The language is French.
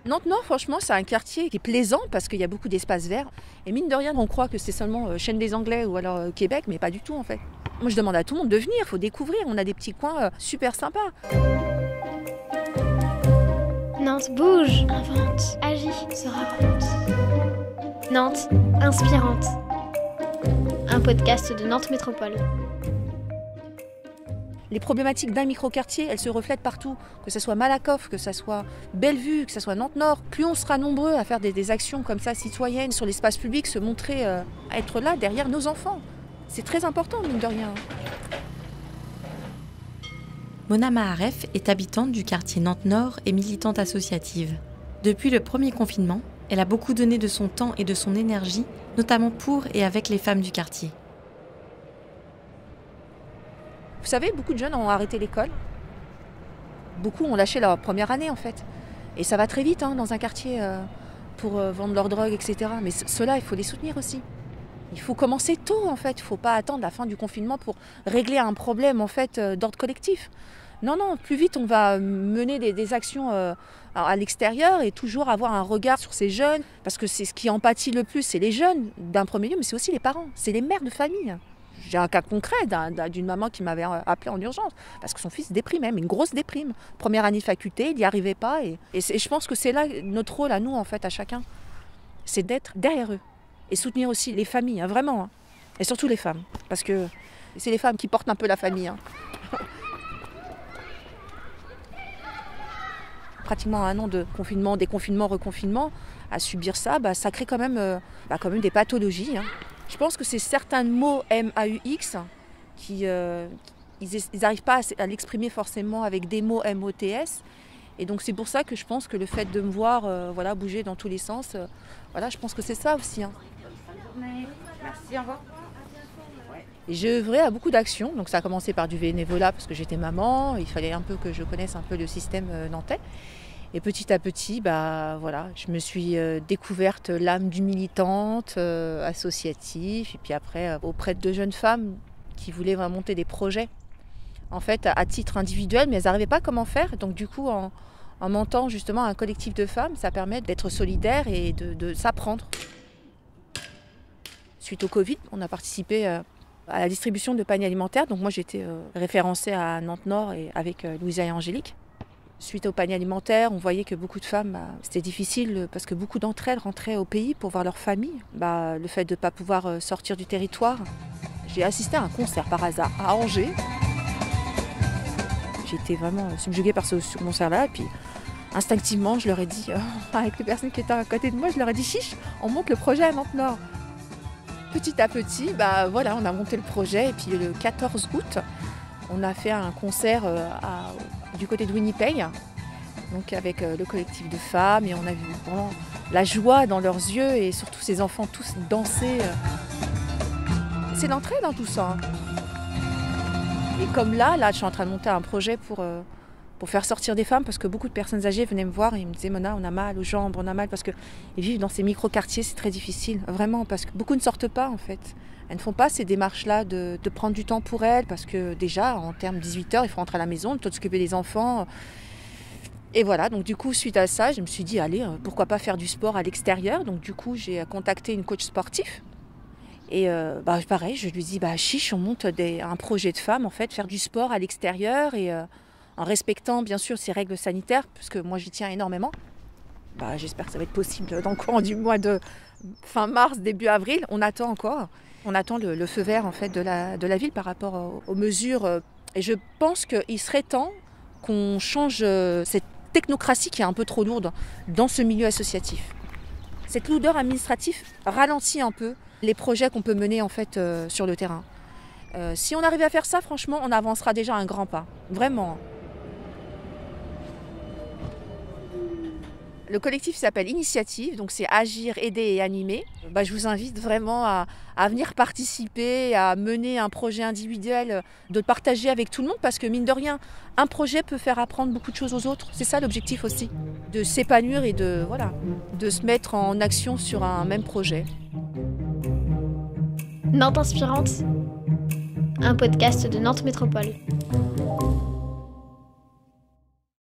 Nantes-Nord, franchement, c'est un quartier qui est plaisant parce qu'il y a beaucoup d'espaces verts. Et mine de rien, on croit que c'est seulement Chêne des Anglais ou alors Québec, mais pas du tout en fait. Moi, je demande à tout le monde de venir, il faut découvrir. On a des petits coins super sympas. Nantes bouge, invente, agit, se raconte. Nantes inspirante. Un podcast de Nantes Métropole. Les problématiques d'un micro-quartier, elles se reflètent partout. Que ce soit Malakoff, que ce soit Bellevue, que ce soit Nantes-Nord. Plus on sera nombreux à faire des actions comme ça citoyennes sur l'espace public, se montrer, être là derrière nos enfants. C'est très important, mine de rien. Mona Maharef est habitante du quartier Nantes-Nord et militante associative. Depuis le premier confinement, elle a beaucoup donné de son temps et de son énergie, notamment pour et avec les femmes du quartier. Vous savez, beaucoup de jeunes ont arrêté l'école. Beaucoup ont lâché leur première année, en fait. Et ça va très vite dans un quartier pour vendre leur drogue, etc. Mais ceux-là, il faut les soutenir aussi. Il faut commencer tôt, en fait. Il ne faut pas attendre la fin du confinement pour régler un problème, en fait, d'ordre collectif. Non, plus vite, on va mener des actions à l'extérieur et toujours avoir un regard sur ces jeunes. Parce que c'est ce qui empathie le plus, c'est les jeunes, d'un premier lieu, mais c'est aussi les parents. C'est les mères de famille. J'ai un cas concret d'une maman qui m'avait appelé en urgence parce que son fils déprimait, mais une grosse déprime. Première année de faculté, il n'y arrivait pas. Et je pense que c'est là notre rôle à nous, en fait, à chacun. C'est d'être derrière eux et soutenir aussi les familles, vraiment. Et surtout les femmes, parce que c'est les femmes qui portent un peu la famille. Pratiquement un an de confinement, déconfinement, reconfinement, à subir ça, ça crée quand même des pathologies. Je pense que c'est certains mots MAUX qui ils n'arrivent pas à l'exprimer forcément avec des mots MOTS. Et donc c'est pour ça que je pense que le fait de me voir bouger dans tous les sens, je pense que c'est ça aussi. Merci, au revoir. Et j'ai œuvré à beaucoup d'actions. Donc ça a commencé par du bénévolat parce que j'étais maman. Il fallait un peu que je connaisse un peu le système nantais. Et petit à petit, je me suis découverte l'âme du militante, associatif, et puis après auprès de jeunes femmes qui voulaient vraiment monter des projets, en fait à titre individuel, mais elles n'arrivaient pas comment faire. Donc du coup, en montant justement un collectif de femmes, ça permet d'être solidaire et de s'apprendre. Suite au Covid, on a participé à la distribution de paniers alimentaires. Donc moi j'étais référencée à Nantes-Nord et avec Louisa et Angélique. Suite au panier alimentaire, on voyait que beaucoup de femmes, c'était difficile parce que beaucoup d'entre elles rentraient au pays pour voir leur famille. Le fait de ne pas pouvoir sortir du territoire. J'ai assisté à un concert par hasard à Angers. J'ai été vraiment subjuguée par ce concert-là. Et puis instinctivement, je leur ai dit, avec les personnes qui étaient à côté de moi, je leur ai dit chiche, on monte le projet à Nantes-Nord. Petit à petit, on a monté le projet. Et puis le 14 août, on a fait un concert du côté de Winnipeg, donc avec le collectif de femmes, et on a vu vraiment la joie dans leurs yeux et surtout ces enfants tous danser. C'est l'entraide dans tout ça. Et comme là, je suis en train de monter un projet pour faire sortir des femmes, parce que beaucoup de personnes âgées venaient me voir et ils me disaient Mona, on a mal aux jambes, on a mal, parce que vivre dans ces micro-quartiers, c'est très difficile, vraiment, parce que beaucoup ne sortent pas en fait. Elles ne font pas ces démarches-là de prendre du temps pour elles, parce que déjà, en termes de 18 heures, il faut rentrer à la maison, le temps de s'occuper des enfants. Et voilà, donc du coup, suite à ça, je me suis dit, allez, pourquoi pas faire du sport à l'extérieur. Donc du coup, j'ai contacté une coach sportif. Et pareil, je lui dis, chiche, on monte un projet de femme, en fait, faire du sport à l'extérieur, et en respectant, bien sûr, ces règles sanitaires, parce que moi, j'y tiens énormément. J'espère que ça va être possible dans le courant du mois de fin mars, début avril. On attend encore. On attend le feu vert en fait, de la ville par rapport aux mesures. Et je pense qu'il serait temps qu'on change cette technocratie qui est un peu trop lourde dans ce milieu associatif. Cette lourdeur administrative ralentit un peu les projets qu'on peut mener en fait, sur le terrain. Si on arrive à faire ça, franchement, on avancera déjà un grand pas. Vraiment. Le collectif s'appelle Initiative, donc c'est agir, aider et animer. Je vous invite vraiment à venir participer, à mener un projet individuel, de le partager avec tout le monde, parce que mine de rien, un projet peut faire apprendre beaucoup de choses aux autres. C'est ça l'objectif aussi, de s'épanouir et de se mettre en action sur un même projet. Nantes inspirante, un podcast de Nantes Métropole.